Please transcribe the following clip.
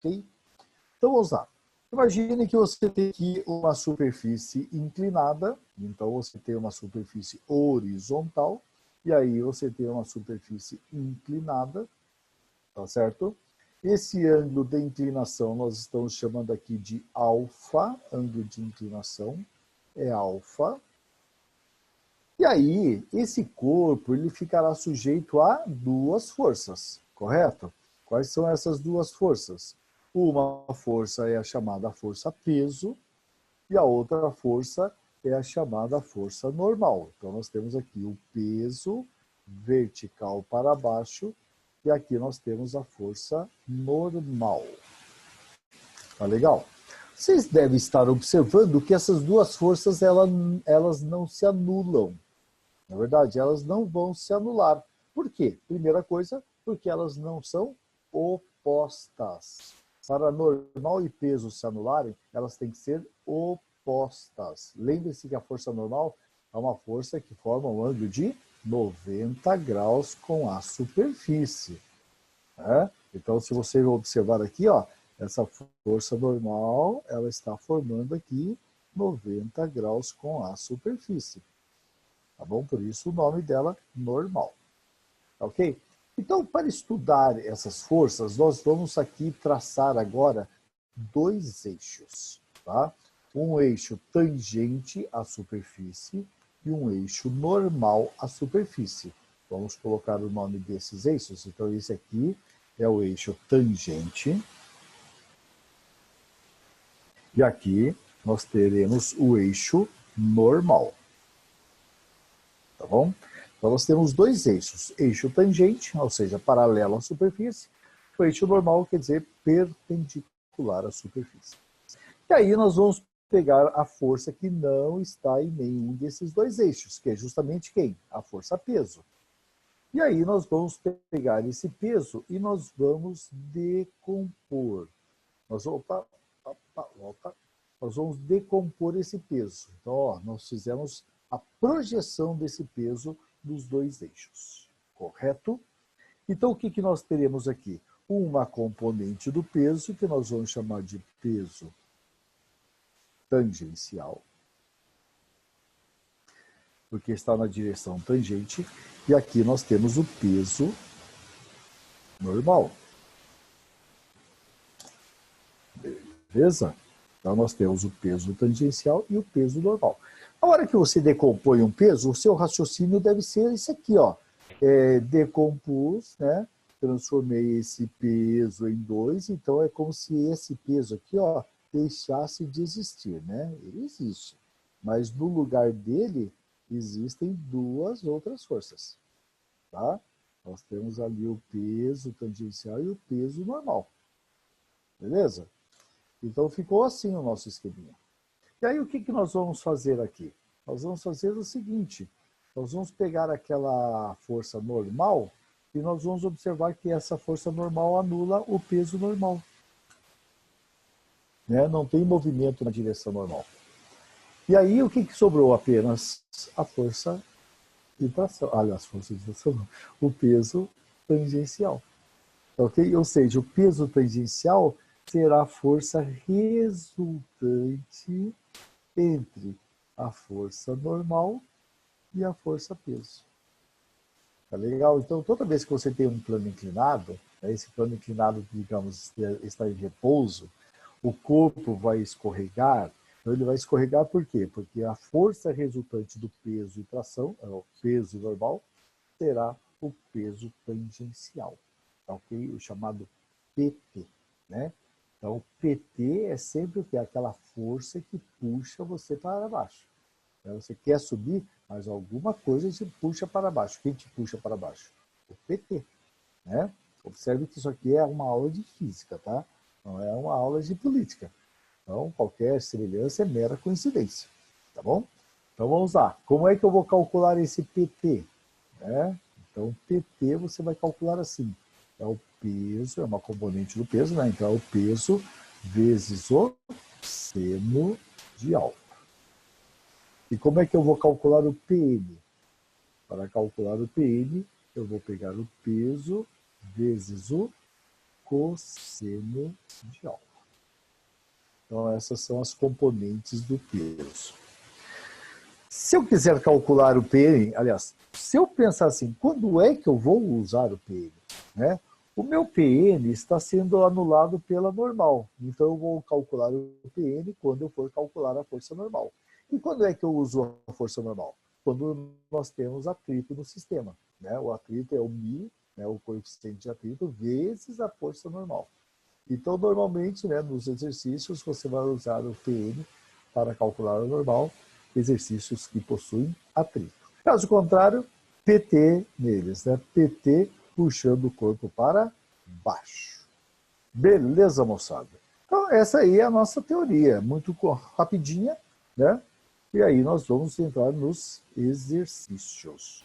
Ok? Então vamos lá. Imagine que você tem aqui uma superfície inclinada, então você tem uma superfície horizontal, e aí você tem uma superfície inclinada, tá certo? Esse ângulo de inclinação nós estamos chamando aqui de alfa, ângulo de inclinação é alfa. E aí, esse corpo ele ficará sujeito a duas forças, correto? Quais são essas duas forças? Uma força é a chamada força peso e a outra força é a chamada força normal. Então, nós temos aqui o peso vertical para baixo e aqui nós temos a força normal. Tá legal? Vocês devem estar observando que essas duas forças elas não se anulam. Na verdade, elas não vão se anular. Por quê? Primeira coisa, porque elas não são opostas. Para normal e peso se anularem, elas têm que ser opostas. Lembre-se que a força normal é uma força que forma um ângulo de 90 graus com a superfície. Né? Então, se você observar aqui, ó, essa força normal, ela está formando aqui 90 graus com a superfície. Tá bom? Por isso o nome dela normal. Ok? Então, para estudar essas forças, nós vamos aqui traçar agora dois eixos. Tá? Um eixo tangente à superfície e um eixo normal à superfície. Vamos colocar o nome desses eixos. Então, esse aqui é o eixo tangente. E aqui nós teremos o eixo normal. Tá bom? Então, nós temos dois eixos. Eixo tangente, ou seja, paralelo à superfície. O eixo normal quer dizer perpendicular à superfície. E aí nós vamos pegar a força que não está em nenhum desses dois eixos, que é justamente quem? A força peso. E aí nós vamos pegar esse peso e nós vamos decompor. Nós vamos decompor esse peso. Então, ó, nós fizemos a projeção desse peso dos dois eixos, correto? Então, o que nós teremos aqui? Uma componente do peso, que nós vamos chamar de peso tangencial, porque está na direção tangente, e aqui nós temos o peso normal. Beleza? Então, nós temos o peso tangencial e o peso normal. A hora que você decompõe um peso, o seu raciocínio deve ser esse aqui, ó. Decompus, né? Transformei esse peso em dois, então é como se esse peso aqui, ó, deixasse de existir, né? Ele existe, mas no lugar dele existem duas outras forças, tá? Nós temos ali o peso tangencial e o peso normal, beleza? Então ficou assim o nosso esqueminha. E aí o que nós vamos fazer aqui? Nós vamos fazer o seguinte, nós vamos pegar aquela força normal e nós vamos observar que essa força normal anula o peso normal. Né? Não tem movimento na direção normal. E aí o que sobrou apenas? A força de tração. Aliás, força de tração não. O peso tangencial. Ok? Ou seja, o peso tangencial será a força resultante entre a força normal e a força peso. Tá legal? Então, toda vez que você tem um plano inclinado, né, esse plano inclinado, digamos, está em repouso, o corpo vai escorregar. Então, ele vai escorregar por quê? Porque a força resultante do peso e tração, o peso normal, será o peso tangencial. Tá ok? O chamado PT, né? Então, o PT é sempre o que? Aquela força que puxa você para baixo. Você quer subir, mas alguma coisa te puxa para baixo. Quem te puxa para baixo? O PT. Né? Observe que isso aqui é uma aula de física, tá? Não é uma aula de política. Então, qualquer semelhança é mera coincidência. Tá bom? Então, vamos lá. Como é que eu vou calcular esse PT? Né? Então, PT você vai calcular assim. É o peso, é uma componente do peso, né? Então, é o peso vezes o seno de alfa. E como é que eu vou calcular o PN? Para calcular o PN, eu vou pegar o peso vezes o cosseno de alfa. Então, essas são as componentes do peso. Se eu quiser calcular o PN, aliás, se eu pensar assim, quando é que eu vou usar o PN? Né? O meu PN está sendo anulado pela normal. Então, eu vou calcular o PN quando eu for calcular a força normal. E quando é que eu uso a força normal? Quando nós temos atrito no sistema. Né? O atrito é o μ, né, o coeficiente de atrito, vezes a força normal. Então, normalmente, né, nos exercícios, você vai usar o PN para calcular o normal, exercícios que possuem atrito. Caso contrário, PT neles, né? PT puxando o corpo para baixo. Beleza, moçada? Então, essa aí é a nossa teoria, muito rapidinha, né? E aí nós vamos entrar nos exercícios.